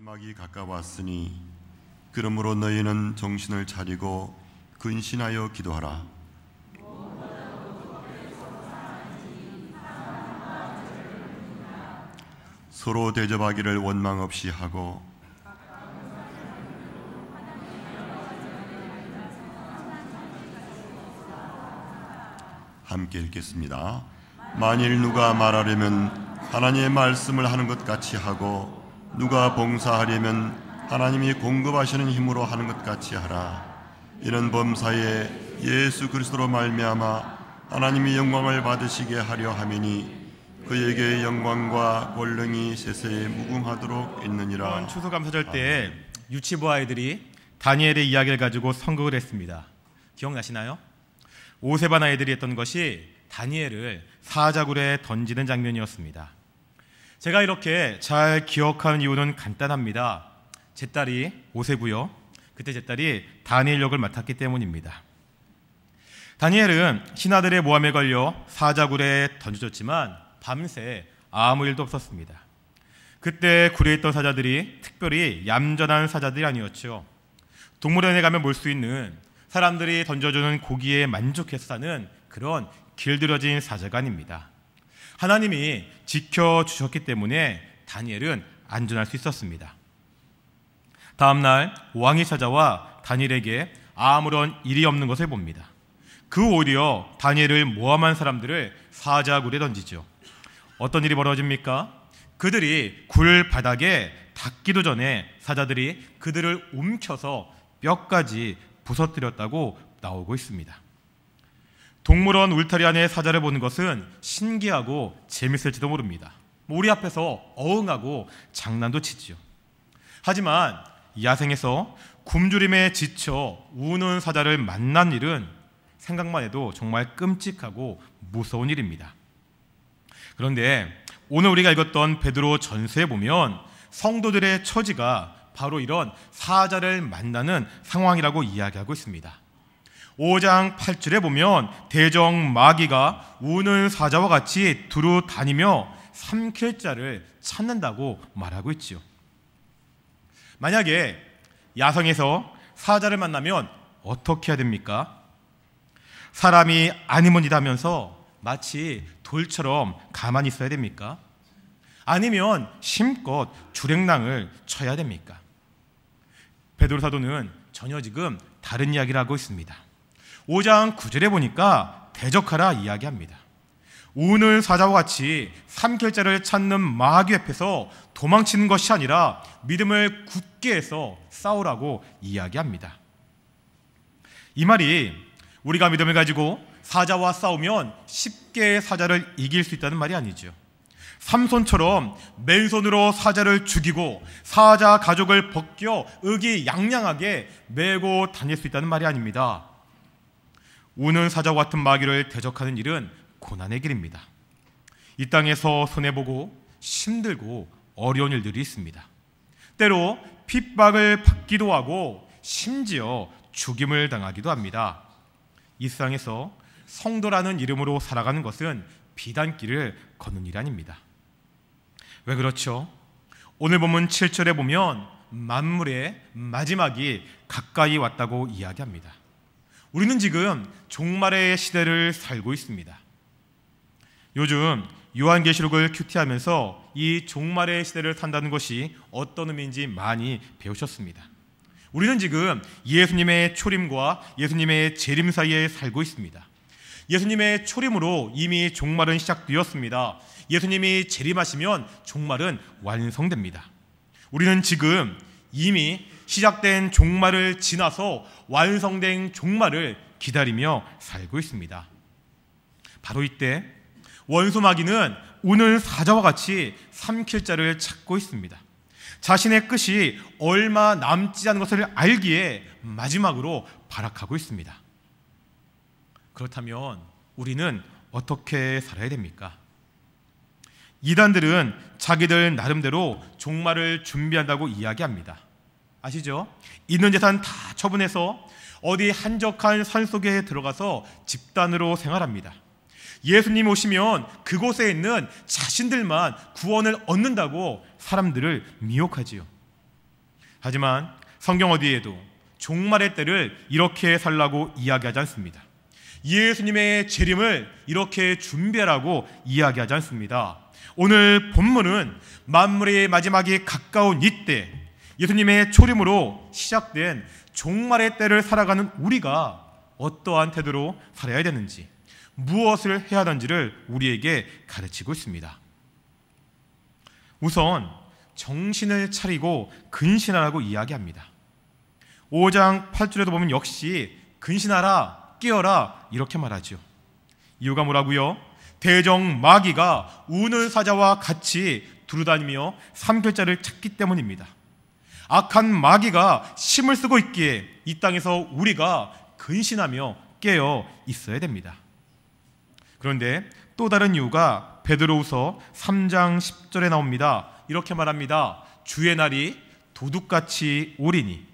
마지막이 가까웠으니 그러므로 너희는 정신을 차리고 근신하여 기도하라. 서로 대접하기를 원망 없이 하고 함께 읽겠습니다. 만일 누가 말하려면 하나님의 말씀을 하는 것 같이 하고 누가 봉사하려면 하나님이 공급하시는 힘으로 하는 것 같이 하라. 이는 범사에 예수 그리스도로 말미암아 하나님이 영광을 받으시게 하려 함이니 그에게 영광과 권능이 세세에 무궁하도록 있느니라. 추수감사절 때 유치부 아이들이 다니엘의 이야기를 가지고 선곡을 했습니다. 기억나시나요? 오세반 아이들이 했던 것이 다니엘을 사자굴에 던지는 장면이었습니다. 제가 이렇게 잘 기억하는 이유는 간단합니다. 제 딸이 오세고요. 그때 제 딸이 다니엘 역을 맡았기 때문입니다. 다니엘은 신하들의 모함에 걸려 사자굴에 던져졌지만 밤새 아무 일도 없었습니다. 그때 굴에 있던 사자들이 특별히 얌전한 사자들이 아니었죠. 동물원에 가면 볼 수 있는 사람들이 던져주는 고기에 만족해서 사는 그런 길들여진 사자가 아닙니다. 하나님이 지켜주셨기 때문에 다니엘은 안전할 수 있었습니다. 다음날 왕이 찾아와 다니엘에게 아무런 일이 없는 것을 봅니다. 그 오히려 다니엘을 모함한 사람들을 사자굴에 던지죠. 어떤 일이 벌어집니까? 그들이 굴 바닥에 닿기도 전에 사자들이 그들을 움켜서 뼈까지 부서뜨렸다고 나오고 있습니다. 동물원 울타리 안에 사자를 보는 것은 신기하고 재밌을지도 모릅니다. 우리 앞에서 어흥하고 장난도 치지요. 하지만 야생에서 굶주림에 지쳐 우는 사자를 만난 일은 생각만 해도 정말 끔찍하고 무서운 일입니다. 그런데 오늘 우리가 읽었던 베드로 전서에 보면 성도들의 처지가 바로 이런 사자를 만나는 상황이라고 이야기하고 있습니다. 5장 8절에 보면 대적 마귀가 우는 사자와 같이 두루 다니며 삼킬 자를 찾는다고 말하고 있지요. 만약에 야성에서 사자를 만나면 어떻게 해야 됩니까? 사람이 아니면 이다면서 마치 돌처럼 가만히 있어야 됩니까? 아니면 힘껏 주랭랑을 쳐야 됩니까? 베드로 사도는 전혀 지금 다른 이야기를 하고 있습니다. 5장 9절에 보니까 대적하라 이야기합니다. 우는 사자와 같이 삼킬 자를 찾는 마귀 앞에서 도망치는 것이 아니라 믿음을 굳게 해서 싸우라고 이야기합니다. 이 말이 우리가 믿음을 가지고 사자와 싸우면 쉽게 사자를 이길 수 있다는 말이 아니죠. 삼손처럼 맨손으로 사자를 죽이고 사자 가죽을 벗겨 의기양양하게 메고 다닐 수 있다는 말이 아닙니다. 우는 사자와 같은 마귀를 대적하는 일은 고난의 길입니다. 이 땅에서 손해보고 힘들고 어려운 일들이 있습니다. 때로 핍박을 받기도 하고 심지어 죽임을 당하기도 합니다. 이 세상에서 성도라는 이름으로 살아가는 것은 비단길을 걷는 일 아닙니다. 왜 그렇죠? 오늘 본문 7절에 보면 만물의 마지막이 가까이 왔다고 이야기합니다. 우리는 지금 종말의 시대를 살고 있습니다. 요즘 요한계시록을 큐티하면서 이 종말의 시대를 산다는 것이 어떤 의미인지 많이 배우셨습니다. 우리는 지금 예수님의 초림과 예수님의 재림 사이에 살고 있습니다. 예수님의 초림으로 이미 종말은 시작되었습니다. 예수님이 재림하시면 종말은 완성됩니다. 우리는 지금 이미 시작된 종말을 지나서 완성된 종말을 기다리며 살고 있습니다. 바로 이때 원수 마귀는 우는 사자와 같이 삼킬 자를 찾고 있습니다. 자신의 끝이 얼마 남지 않은 것을 알기에 마지막으로 발악하고 있습니다. 그렇다면 우리는 어떻게 살아야 됩니까? 이단들은 자기들 나름대로 종말을 준비한다고 이야기합니다. 아시죠? 있는 재산 다 처분해서 어디 한적한 산속에 들어가서 집단으로 생활합니다. 예수님 오시면 그곳에 있는 자신들만 구원을 얻는다고 사람들을 미혹하지요. 하지만 성경 어디에도 종말의 때를 이렇게 살라고 이야기하지 않습니다. 예수님의 재림을 이렇게 준비하라고 이야기하지 않습니다. 오늘 본문은 만물의 마지막이 가까운 이때 예수님의 초림으로 시작된 종말의 때를 살아가는 우리가 어떠한 태도로 살아야 되는지, 무엇을 해야 하는지를 우리에게 가르치고 있습니다. 우선 정신을 차리고 근신하라고 이야기합니다. 5장 8절에도 보면 역시 근신하라, 깨어라 이렇게 말하죠. 이유가 뭐라고요? 대적 마귀가 우는 사자와 같이 두루다니며 삼킬자를 찾기 때문입니다. 악한 마귀가 힘을 쓰고 있기에 이 땅에서 우리가 근신하며 깨어 있어야 됩니다. 그런데 또 다른 이유가 베드로후서 3장 10절에 나옵니다. 이렇게 말합니다. 주의 날이 도둑같이 오리니.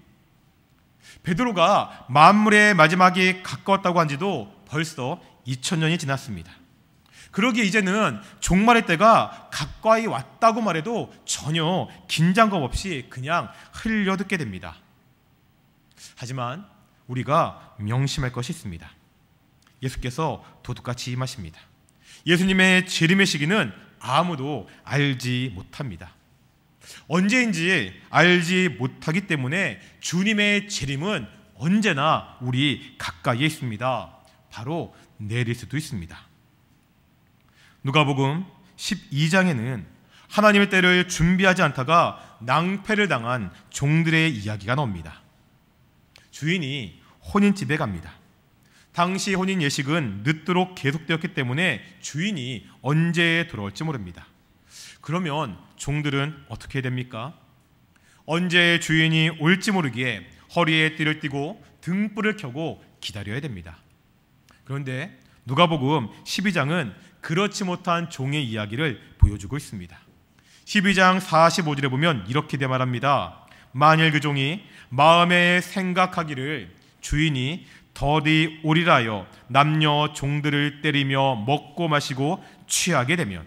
베드로가 만물의 마지막이 가까웠다고 한 지도 벌써 2000년이 지났습니다. 그러기에 이제는 종말의 때가 가까이 왔다고 말해도 전혀 긴장감 없이 그냥 흘려듣게 됩니다. 하지만 우리가 명심할 것이 있습니다. 예수께서 도둑같이 임하십니다. 예수님의 재림의 시기는 아무도 알지 못합니다. 언제인지 알지 못하기 때문에 주님의 재림은 언제나 우리 가까이에 있습니다. 바로 내릴 수도 있습니다. 누가복음 12장에는 하나님의 때를 준비하지 않다가 낭패를 당한 종들의 이야기가 나옵니다. 주인이 혼인집에 갑니다. 당시 혼인 예식은 늦도록 계속되었기 때문에 주인이 언제 돌아올지 모릅니다. 그러면 종들은 어떻게 됩니까? 언제 주인이 올지 모르기에 허리에 띠를 띠고 등불을 켜고 기다려야 됩니다. 그런데 누가복음 12장은 그렇지 못한 종의 이야기를 보여주고 있습니다. 12장 45절에 보면 이렇게 말합니다. 만일 그 종이 마음에 생각하기를 주인이 더디 오리라여 남녀 종들을 때리며 먹고 마시고 취하게 되면,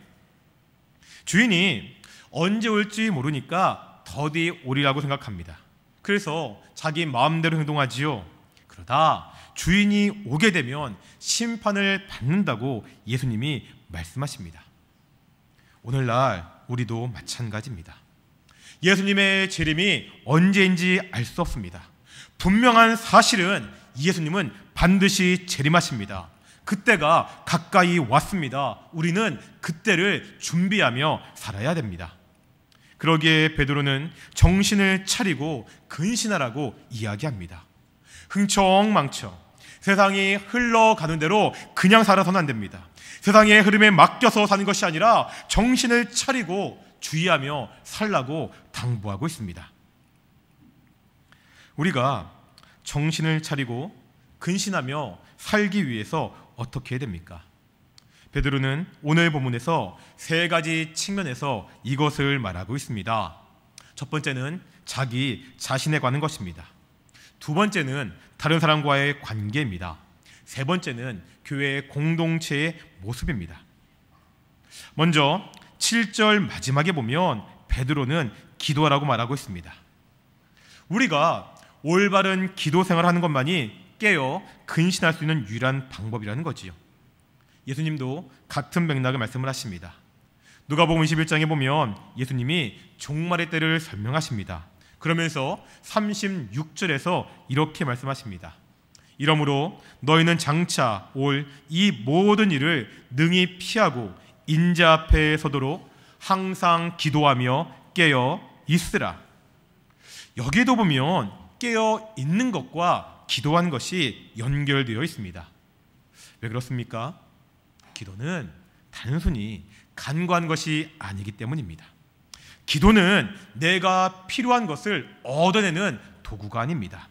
주인이 언제 올지 모르니까 더디 오리라고 생각합니다. 그래서 자기 마음대로 행동하지요. 그러다 주인이 오게 되면 심판을 받는다고 예수님이 말씀하십니다. 오늘날 우리도 마찬가지입니다. 예수님의 재림이 언제인지 알 수 없습니다. 분명한 사실은 예수님은 반드시 재림하십니다. 그때가 가까이 왔습니다. 우리는 그때를 준비하며 살아야 됩니다. 그러기에 베드로는 정신을 차리고 근신하라고 이야기합니다. 흥청망청 세상이 흘러가는 대로 그냥 살아서는 안 됩니다. 세상의 흐름에 맡겨서 사는 것이 아니라 정신을 차리고 주의하며 살라고 당부하고 있습니다. 우리가 정신을 차리고 근신하며 살기 위해서 어떻게 해야 됩니까? 베드로는 오늘 본문에서 세 가지 측면에서 이것을 말하고 있습니다. 첫 번째는 자기 자신에 관한 것입니다. 두 번째는 다른 사람과의 관계입니다. 세 번째는 교회의 공동체의 모습입니다. 먼저 7절 마지막에 보면 베드로는 기도하라고 말하고 있습니다. 우리가 올바른 기도 생활하는 것만이 깨어 근신할 수 있는 유일한 방법이라는 거지요. 예수님도 같은 맥락을 말씀을 하십니다. 누가복음 21장에 보면 예수님이 종말의 때를 설명하십니다. 그러면서 36절에서 이렇게 말씀하십니다. 이러므로 너희는 장차 올 이 모든 일을 능히 피하고 인자 앞에 서도록 항상 기도하며 깨어 있으라. 여기에도 보면 깨어 있는 것과 기도하는 것이 연결되어 있습니다. 왜 그렇습니까? 기도는 단순히 간구한 것이 아니기 때문입니다. 기도는 내가 필요한 것을 얻어내는 도구가 아닙니다.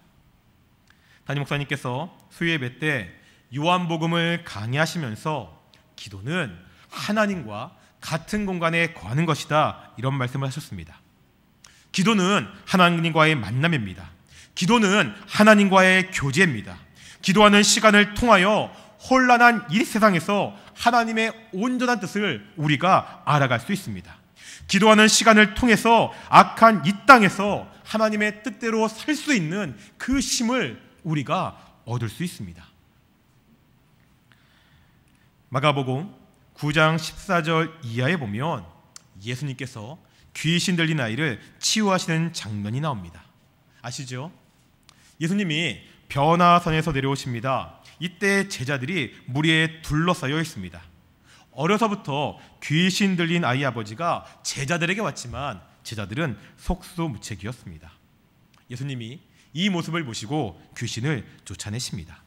담임 목사님께서 수요예배 때 요한복음을 강의하시면서 기도는 하나님과 같은 공간에 거하는 것이다, 이런 말씀을 하셨습니다. 기도는 하나님과의 만남입니다. 기도는 하나님과의 교제입니다. 기도하는 시간을 통하여 혼란한 이 세상에서 하나님의 온전한 뜻을 우리가 알아갈 수 있습니다. 기도하는 시간을 통해서 악한 이 땅에서 하나님의 뜻대로 살 수 있는 그 힘을 우리가 얻을 수 있습니다. 마가복음 9장 14절 이하에 보면 예수님께서 귀신 들린 아이를 치유하시는 장면이 나옵니다. 아시죠? 예수님이 변화산에서 내려오십니다. 이때 제자들이 무리에 둘러싸여 있습니다. 어려서부터 귀신 들린 아이 아버지가 제자들에게 왔지만 제자들은 속수무책이었습니다. 예수님이 이 모습을 보시고 귀신을 쫓아내십니다.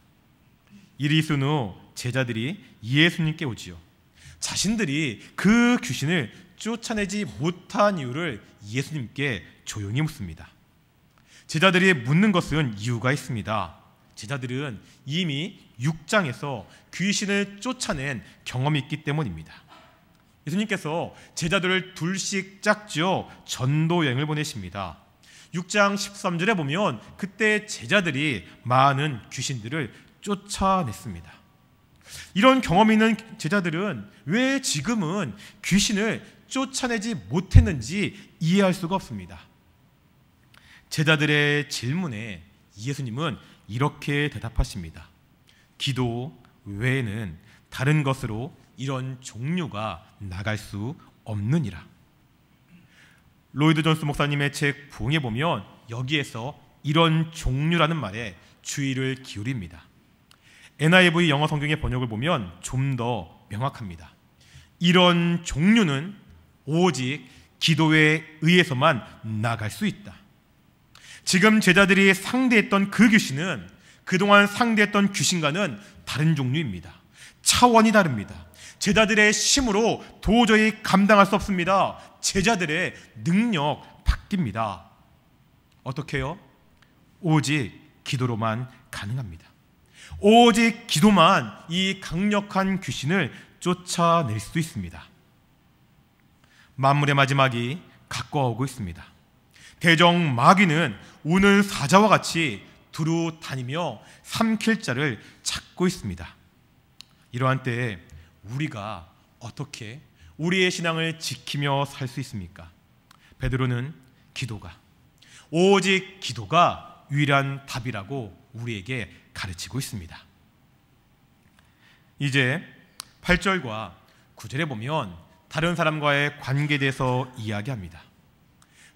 이리 있은 후 제자들이 예수님께 오지요. 자신들이 그 귀신을 쫓아내지 못한 이유를 예수님께 조용히 묻습니다. 제자들이 묻는 것은 이유가 있습니다. 제자들은 이미 6장에서 귀신을 쫓아낸 경험이 있기 때문입니다. 예수님께서 제자들을 둘씩 짝지어 전도 여행을 보내십니다. 6장 13절에 보면 그때 제자들이 많은 귀신들을 쫓아냈습니다. 이런 경험이 있는 제자들은 왜 지금은 귀신을 쫓아내지 못했는지 이해할 수가 없습니다. 제자들의 질문에 예수님은 이렇게 대답하십니다. 기도 외에는 다른 것으로 이런 종류가 나갈 수 없느니라. 로이드 존스 목사님의 책 부흥에 보면 여기에서 이런 종류라는 말에 주의를 기울입니다. NIV 영어 성경의 번역을 보면 좀 더 명확합니다. 이런 종류는 오직 기도에 의해서만 나갈 수 있다. 지금 제자들이 상대했던 그 귀신은 그동안 상대했던 귀신과는 다른 종류입니다. 차원이 다릅니다. 제자들의 힘으로 도저히 감당할 수 없습니다. 제자들의 능력 바뀝니다. 어떻게요? 오직 기도로만 가능합니다. 오직 기도만 이 강력한 귀신을 쫓아낼 수 있습니다. 만물의 마지막이 가까워오고 있습니다. 대적 마귀는 우는 사자와 같이 두루 다니며 삼킬 자를 찾고 있습니다. 이러한 때에 우리가 어떻게 우리의 신앙을 지키며 살 수 있습니까? 베드로는 기도가, 오직 기도가 유일한 답이라고 우리에게 가르치고 있습니다. 이제 8절과 9절에 보면 다른 사람과의 관계에 대해서 이야기합니다.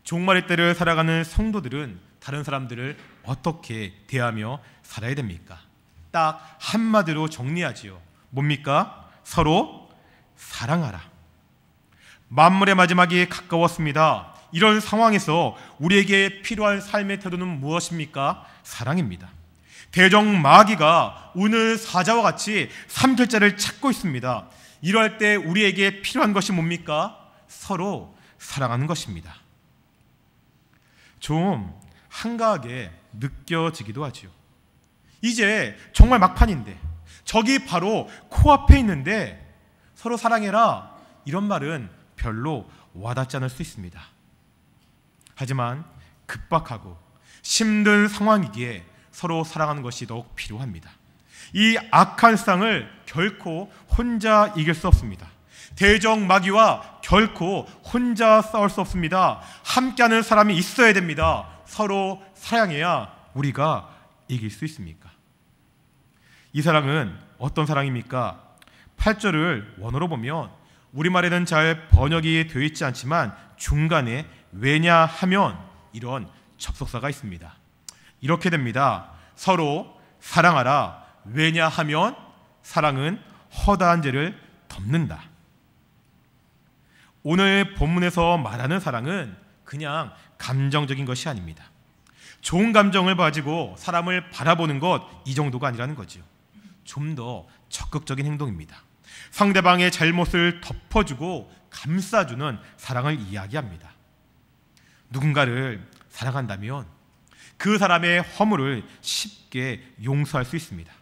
종말의 때를 살아가는 성도들은 다른 사람들을 어떻게 대하며 살아야 됩니까? 딱 한마디로 정리하지요. 뭡니까? 서로 사랑하라. 만물의 마지막이 가까웠습니다. 이런 상황에서 우리에게 필요한 삶의 태도는 무엇입니까? 사랑입니다. 대적 마귀가 우는 사자와 같이 삼킬 자를 찾고 있습니다. 이럴 때 우리에게 필요한 것이 뭡니까? 서로 사랑하는 것입니다. 좀 한가하게 느껴지기도 하죠. 이제 정말 막판인데 적이 바로 코앞에 있는데 서로 사랑해라 이런 말은 별로 와닿지 않을 수 있습니다. 하지만 급박하고 힘든 상황이기에 서로 사랑하는 것이 더욱 필요합니다. 이 악한 세상을 결코 혼자 이길 수 없습니다. 대적 마귀와 결코 혼자 싸울 수 없습니다. 함께하는 사람이 있어야 됩니다. 서로 사랑해야 우리가 이길 수 있습니까? 이 사랑은 어떤 사랑입니까? 8절을 원어로 보면 우리말에는 잘 번역이 되어 있지 않지만 중간에 왜냐하면 이런 접속사가 있습니다. 이렇게 됩니다. 서로 사랑하라. 왜냐하면 사랑은 허다한 죄를 덮는다. 오늘 본문에서 말하는 사랑은 그냥 감정적인 것이 아닙니다. 좋은 감정을 가지고 사람을 바라보는 것 이 정도가 아니라는 거죠. 좀 더 적극적인 행동입니다. 상대방의 잘못을 덮어주고 감싸주는 사랑을 이야기합니다. 누군가를 사랑한다면 그 사람의 허물을 쉽게 용서할 수 있습니다.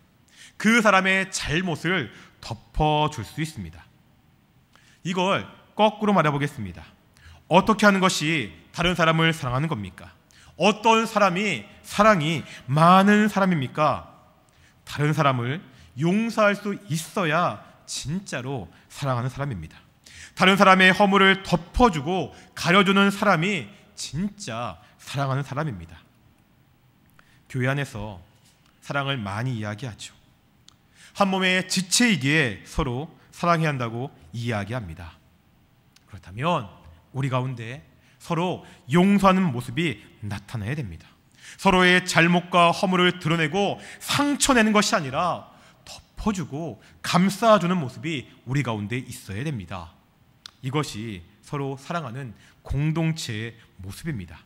그 사람의 잘못을 덮어줄 수 있습니다. 이걸 거꾸로 말해보겠습니다. 어떻게 하는 것이 다른 사람을 사랑하는 겁니까? 어떤 사람이 사랑이 많은 사람입니까? 다른 사람을 용서할 수 있어야 진짜로 사랑하는 사람입니다. 다른 사람의 허물을 덮어주고 가려주는 사람이 진짜 사랑하는 사람입니다. 교회 안에서 사랑을 많이 이야기하죠. 한 몸의 지체이기에 서로 사랑해야 한다고 이야기합니다. 그렇다면 우리 가운데 서로 용서하는 모습이 나타나야 됩니다. 서로의 잘못과 허물을 드러내고 상처내는 것이 아니라 덮어주고 감싸주는 모습이 우리 가운데 있어야 됩니다. 이것이 서로 사랑하는 공동체의 모습입니다.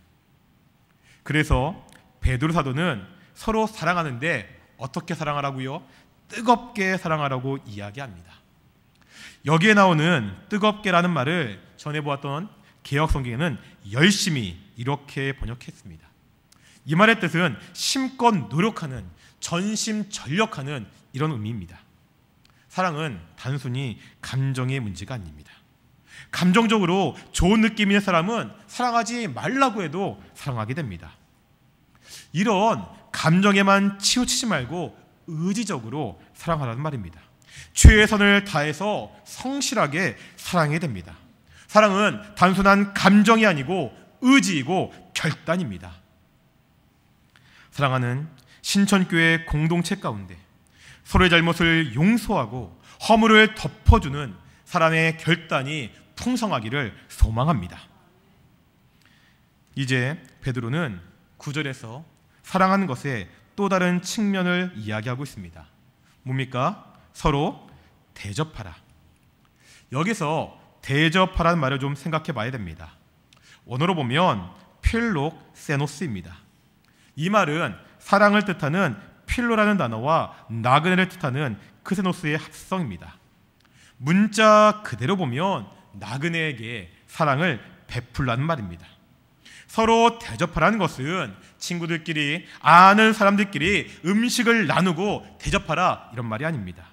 그래서 베드로 사도는 서로 사랑하는데 어떻게 사랑하라고요? 뜨겁게 사랑하라고 이야기합니다. 여기에 나오는 뜨겁게라는 말을 전해보았던 개역 성경에는 열심히 이렇게 번역했습니다. 이 말의 뜻은 심껏 노력하는, 전심전력하는 이런 의미입니다. 사랑은 단순히 감정의 문제가 아닙니다. 감정적으로 좋은 느낌이 있는 사람은 사랑하지 말라고 해도 사랑하게 됩니다. 이런 감정에만 치우치지 말고 의지적으로 사랑하라는 말입니다. 최선을 다해서 성실하게 사랑해야 됩니다. 사랑은 단순한 감정이 아니고 의지이고 결단입니다. 사랑하는 신천교회 공동체 가운데 서로의 잘못을 용서하고 허물을 덮어주는 사람의 결단이 풍성하기를 소망합니다. 이제 베드로는 9절에서 사랑하는 것의 또 다른 측면을 이야기하고 있습니다. 뭡니까? 서로 대접하라. 여기서 대접하라는 말을 좀 생각해 봐야 됩니다. 원어로 보면 필록세노스입니다. 이 말은 사랑을 뜻하는 필로라는 단어와 나그네를 뜻하는 크세노스의 합성입니다. 문자 그대로 보면 나그네에게 사랑을 베풀라는 말입니다. 서로 대접하라는 것은 친구들끼리, 아는 사람들끼리 음식을 나누고 대접하라 이런 말이 아닙니다.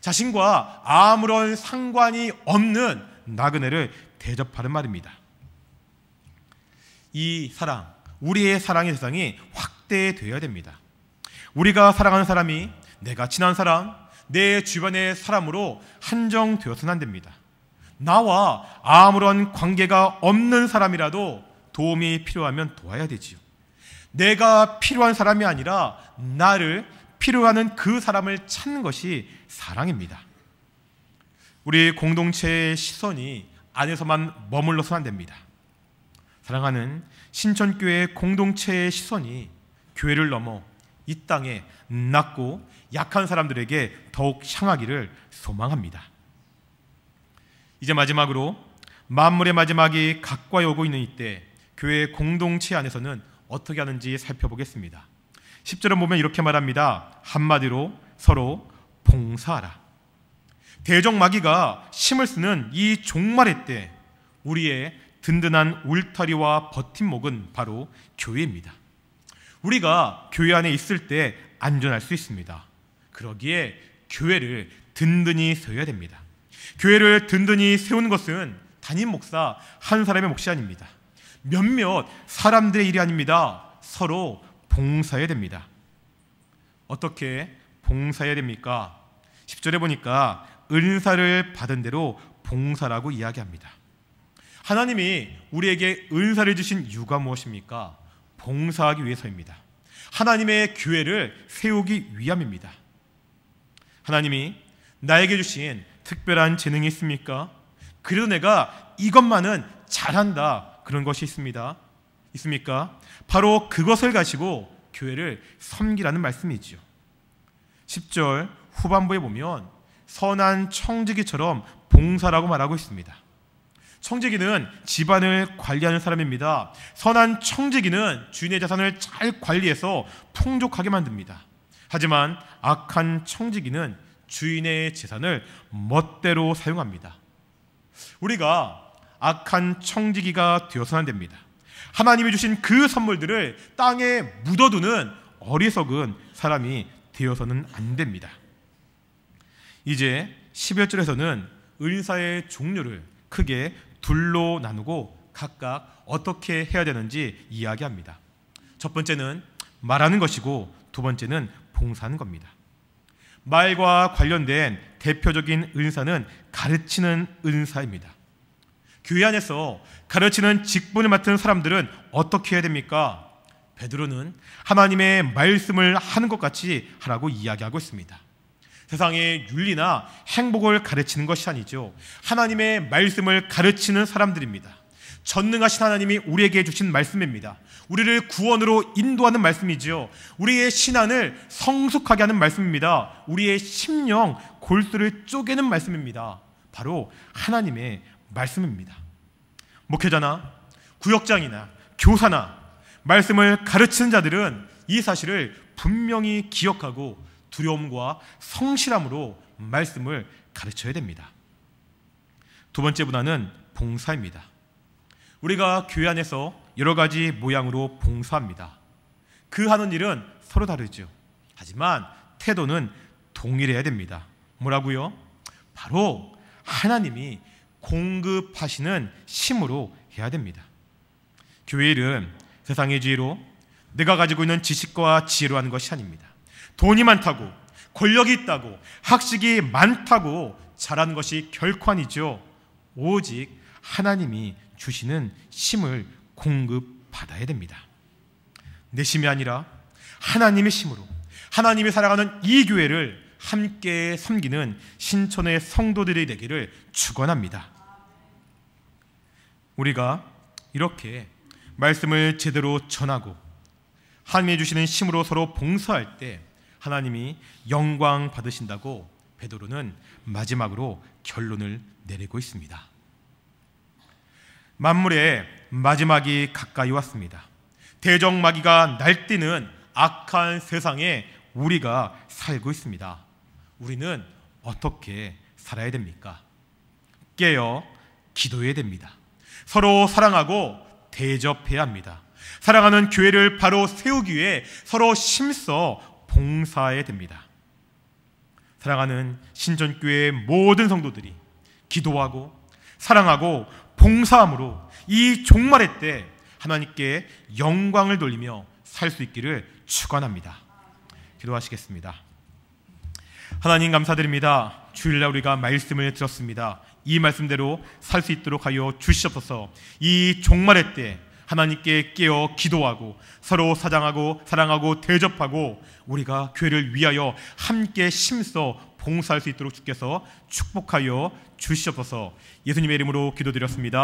자신과 아무런 상관이 없는 나그네를 대접하는 말입니다. 이 사랑, 우리의 사랑의 대상이 확대되어야 됩니다. 우리가 사랑하는 사람이 내가 친한 사람, 내 주변의 사람으로 한정되어서는 안 됩니다. 나와 아무런 관계가 없는 사람이라도 도움이 필요하면 도와야 되지요. 내가 필요한 사람이 아니라 나를 필요하는 그 사람을 찾는 것이 사랑입니다. 우리 공동체의 시선이 안에서만 머물러서는 안 됩니다. 사랑하는 신천교회 공동체의 시선이 교회를 넘어 이 땅에 낮고 약한 사람들에게 더욱 향하기를 소망합니다. 이제 마지막으로 만물의 마지막이 가까이 오고 있는 이때 교회 공동체 안에서는 어떻게 하는지 살펴보겠습니다. 10절을 보면 이렇게 말합니다. 한마디로 서로 봉사하라. 대적 마귀가 힘을 쓰는 이 종말의 때 우리의 든든한 울타리와 버팀목은 바로 교회입니다. 우리가 교회 안에 있을 때 안전할 수 있습니다. 그러기에 교회를 든든히 세워야 됩니다. 교회를 든든히 세우는 것은 담임 목사 한 사람의 몫이 아닙니다. 몇몇 사람들의 일이 아닙니다. 서로 봉사해야 됩니다. 어떻게 봉사해야 됩니까? 10절에 보니까 은사를 받은 대로 봉사라고 이야기합니다. 하나님이 우리에게 은사를 주신 이유가 무엇입니까? 봉사하기 위해서입니다. 하나님의 교회를 세우기 위함입니다. 하나님이 나에게 주신 특별한 재능이 있습니까? 그래도 내가 이것만은 잘한다 그런 것이 있습니까? 바로 그것을 가지고 교회를 섬기라는 말씀이지요. 10절 후반부에 보면 선한 청지기처럼 봉사라고 말하고 있습니다. 청지기는 집안을 관리하는 사람입니다. 선한 청지기는 주인의 자산을 잘 관리해서 풍족하게 만듭니다. 하지만 악한 청지기는 주인의 재산을 멋대로 사용합니다. 우리가 악한 청지기가 되어서는 안 됩니다. 하나님이 주신 그 선물들을 땅에 묻어두는 어리석은 사람이 되어서는 안 됩니다. 이제 11절에서는 은사의 종류를 크게 둘로 나누고 각각 어떻게 해야 되는지 이야기합니다. 첫 번째는 말하는 것이고 두 번째는 봉사하는 겁니다. 말과 관련된 대표적인 은사는 가르치는 은사입니다. 교회 안에서 가르치는 직분을 맡은 사람들은 어떻게 해야 됩니까? 베드로는 하나님의 말씀을 하는 것 같이 하라고 이야기하고 있습니다. 세상의 윤리나 행복을 가르치는 것이 아니죠. 하나님의 말씀을 가르치는 사람들입니다. 전능하신 하나님이 우리에게 주신 말씀입니다. 우리를 구원으로 인도하는 말씀이죠. 우리의 신앙을 성숙하게 하는 말씀입니다. 우리의 심령 골수를 쪼개는 말씀입니다. 바로 하나님의 말씀입니다. 목회자나 구역장이나 교사나 말씀을 가르치는 자들은 이 사실을 분명히 기억하고 두려움과 성실함으로 말씀을 가르쳐야 됩니다. 두 번째 문화는 봉사입니다. 우리가 교회 안에서 여러 가지 모양으로 봉사합니다. 그 하는 일은 서로 다르죠. 하지만 태도는 동일해야 됩니다. 뭐라고요? 바로 하나님이 공급하시는 힘으로 해야 됩니다. 교회 일은 세상의 지혜로 내가 가지고 있는 지식과 지혜로 하는 것이 아닙니다. 돈이 많다고, 권력이 있다고, 학식이 많다고 잘하는 것이 결코 아니죠. 오직 하나님이 주시는 힘을 공급받아야 됩니다. 내 힘이 아니라 하나님의 힘으로 하나님이 살아가는 이 교회를 함께 섬기는 신촌의 성도들이 되기를 축원합니다. 우리가 이렇게 말씀을 제대로 전하고 하나님이 주시는 힘으로 서로 봉사할 때 하나님이 영광 받으신다고 베드로는 마지막으로 결론을 내리고 있습니다. 만물의 마지막이 가까이 왔습니다. 대적마귀가 날뛰는 악한 세상에 우리가 살고 있습니다. 우리는 어떻게 살아야 됩니까? 깨어 기도해야 됩니다. 서로 사랑하고 대접해야 합니다. 사랑하는 교회를 바로 세우기 위해 서로 힘써 봉사해야 됩니다. 사랑하는 신전교회의 모든 성도들이 기도하고 사랑하고 봉사함으로 이 종말의 때 하나님께 영광을 돌리며 살 수 있기를 축원합니다. 기도하시겠습니다. 하나님 감사드립니다. 주일날 우리가 말씀을 들었습니다. 이 말씀대로 살 수 있도록 하여 주시옵소서. 이 종말의 때 하나님께 깨어 기도하고 서로 사랑하고 대접하고 우리가 교회를 위하여 함께 힘써 봉사할 수 있도록 주께서 축복하여 주시옵소서. 예수님의 이름으로 기도드렸습니다.